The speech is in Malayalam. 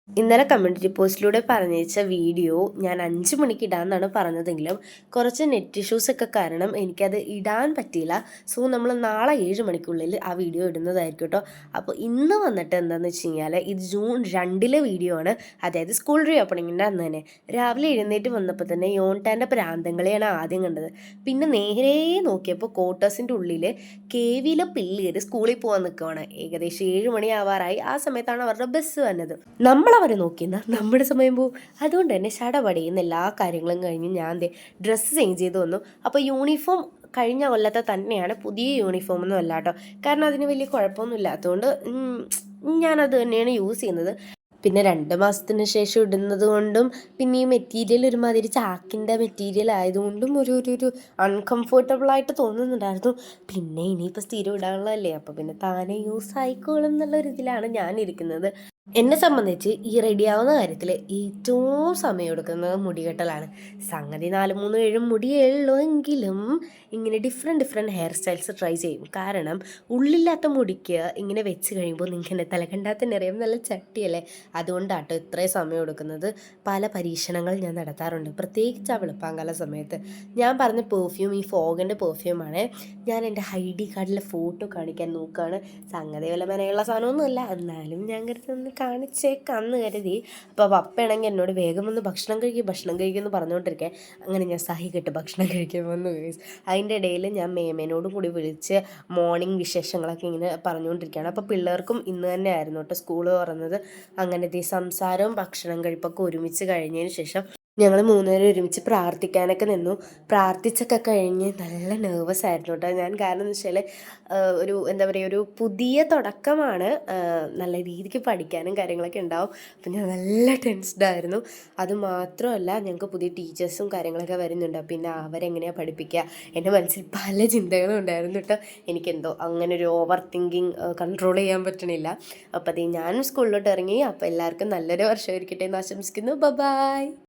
ഇന്നലെ കമ്മ്യൂണിറ്റി പോസ്റ്റിലൂടെ പറഞ്ഞയച്ച വീഡിയോ ഞാൻ 5 മണിക്ക് ഇടാമെന്നാണ് പറഞ്ഞതെങ്കിലും കുറച്ച് നെറ്റ് ഇഷ്യൂസൊക്കെ കാരണം എനിക്കത് ഇടാൻ പറ്റിയില്ല. സോ നമ്മൾ നാളെ 7 മണിക്കുള്ളിൽ ആ വീഡിയോ ഇടുന്നതായിരിക്കും കേട്ടോ. അപ്പോൾ ഇന്ന് വന്നിട്ട് എന്താണെന്ന് വെച്ച് കഴിഞ്ഞാൽ ഇത് ജൂൺ 2 വീഡിയോ ആണ്. അതായത് സ്കൂൾ റീ ഓപ്പണിങ്ങിൻ്റെ അന്ന് തന്നെ രാവിലെ എഴുന്നേറ്റ് വന്നപ്പോൾ തന്നെ യോൺടാൻ്റെ പ്രാന്തങ്ങളെയാണ് ആദ്യം കണ്ടത്. പിന്നെ നേരെ നോക്കിയപ്പോൾ ക്വാർട്ടേഴ്സിൻ്റെ ഉള്ളിൽ കെ-വിയിലെ പിള്ളേർ സ്കൂളിൽ പോകാൻ നിൽക്കുവാണ്. ഏകദേശം 7 മണിയാവാറായി. ആ സമയത്താണ് അവരുടെ ബസ് വന്നത്. നമ്മളവരെ നോക്കിയെന്ന നമ്മുടെ സമയം പോവും. അതുകൊണ്ട് തന്നെ ശടപടയുന്ന എല്ലാ കാര്യങ്ങളും കഴിഞ്ഞ് ഞാൻ ഡ്രസ്സ് ചേഞ്ച് ചെയ്ത് വന്നു. അപ്പോൾ യൂണിഫോം കഴിഞ്ഞ കൊല്ലത്തെ തന്നെയാണ്, പുതിയ യൂണിഫോമൊന്നും അല്ല കേട്ടോ. കാരണം അതിന് വലിയ കുഴപ്പമൊന്നും ഇല്ലാത്തതുകൊണ്ട് ഞാനത് തന്നെയാണ് യൂസ് ചെയ്യുന്നത്. പിന്നെ 2 മാസത്തിന് ശേഷം ഇടുന്നത് കൊണ്ടും പിന്നെ ഈ മെറ്റീരിയൽ ഒരുമാതിരി ചാക്കിൻ്റെ മെറ്റീരിയൽ ആയതുകൊണ്ടും ഒരു അൺകംഫർട്ടബിളായിട്ട് തോന്നുന്നുണ്ടായിരുന്നു. പിന്നെ ഇനിയിപ്പോൾ സ്ഥിരം ഇടാനുള്ളതല്ലേ, അപ്പോൾ പിന്നെ താനെ യൂസ് ആയിക്കോളും എന്നുള്ളൊരിതിലാണ് ഞാനിരിക്കുന്നത്. എന്നെ സംബന്ധിച്ച് ഈ റെഡിയാവുന്ന കാര്യത്തിൽ ഏറ്റവും സമയം എടുക്കുന്നത് മുടികെട്ടലാണ്. സംഗതി 4-3-7 മുടിയേ ഉള്ളൂ എങ്കിലും ഇങ്ങനെ ഡിഫറെൻറ്റ് ഹെയർ സ്റ്റൈൽസ് ട്രൈ ചെയ്യും. കാരണം ഉള്ളില്ലാത്ത മുടിക്ക് ഇങ്ങനെ വെച്ച് കഴിയുമ്പോൾ ഇങ്ങനെ തലകണ്ടാത്തന്നെ അറിയാം നല്ല ചട്ടിയല്ലേ. അതുകൊണ്ടാട്ടോ ഇത്രയും സമയം എടുക്കുന്നത്. പല പരീക്ഷണങ്ങൾ ഞാൻ നടത്താറുണ്ട്, പ്രത്യേകിച്ച് ആ വെളുപ്പാങ്കാല സമയത്ത്. ഞാൻ പറഞ്ഞ പെർഫ്യൂം ഈ ഫോഗിൻ്റെ പെർഫ്യൂമാണ്. ഞാൻ എൻ്റെ ഐ.ഡി കാർഡിലെ ഫോട്ടോ കാണിക്കാൻ നോക്കുകയാണ്. സംഗതി വല്ല മെനയുള്ള സാധനമൊന്നുമല്ല, എന്നാലും ഞാൻ കരുതുന്ന കാണിച്ചേക്കാന്ന് കരുതി. അപ്പോൾ പപ്പയാണെങ്കിൽ എന്നോട് വേഗം വന്ന് ഭക്ഷണം കഴിക്കുമെന്ന് പറഞ്ഞുകൊണ്ടിരിക്കുക. അങ്ങനെ ഞാൻ സഹികെട്ട് ഭക്ഷണം കഴിക്കാൻ വന്നു. അതിൻ്റെ ഇടയിൽ ഞാൻ മേമേനോടും കൂടി വിളിച്ച് മോർണിംഗ് വിശേഷങ്ങളൊക്കെ ഇങ്ങനെ പറഞ്ഞുകൊണ്ടിരിക്കുകയാണ്. അപ്പോൾ പിള്ളേർക്കും ഇന്ന് തന്നെ ആയിരുന്നു കേട്ടോ സ്കൂൾ തുറന്നത്. അങ്ങനത്തെ സംസാരവും ഭക്ഷണം കഴിപ്പൊക്കെ ഒരുമിച്ച് കഴിഞ്ഞതിന് ശേഷം ഞങ്ങൾ 3 പേരും ഒരുമിച്ച് പ്രാർത്ഥിക്കാനൊക്കെ നിന്നു. പ്രാർത്ഥിച്ചൊക്കെ കഴിഞ്ഞ് നല്ല നെർവസ് ആയിരുന്നു കേട്ടോ ഞാൻ. കാരണം എന്ന് വെച്ചാൽ ഒരു എന്താ പറയുക, ഒരു പുതിയ തുടക്കമാണ്. നല്ല രീതിക്ക് പഠിക്കാനും കാര്യങ്ങളൊക്കെ ഉണ്ടാവും. അപ്പം ഞാൻ നല്ല ടെൻസ്ഡായിരുന്നു. അതുമാത്രമല്ല ഞങ്ങൾക്ക് പുതിയ ടീച്ചേഴ്സും കാര്യങ്ങളൊക്കെ വരുന്നുണ്ട്. പിന്നെ അവരെങ്ങനെയാണ് പഠിപ്പിക്കുക, എൻ്റെ മനസ്സിൽ പല ചിന്തകളും ഉണ്ടായിരുന്നു കേട്ടോ. എനിക്കെന്തോ അങ്ങനെ ഒരു ഓവർ തിങ്കിങ് കൺട്രോൾ ചെയ്യാൻ പറ്റണില്ല. അപ്പോൾ അതേ ഞാനും സ്കൂളിലോട്ട് ഇറങ്ങി. അപ്പോൾ എല്ലാവർക്കും നല്ലൊരു വർഷമായിരിക്കട്ടെ എന്ന് ആശംസിക്കുന്നു. ബൈ.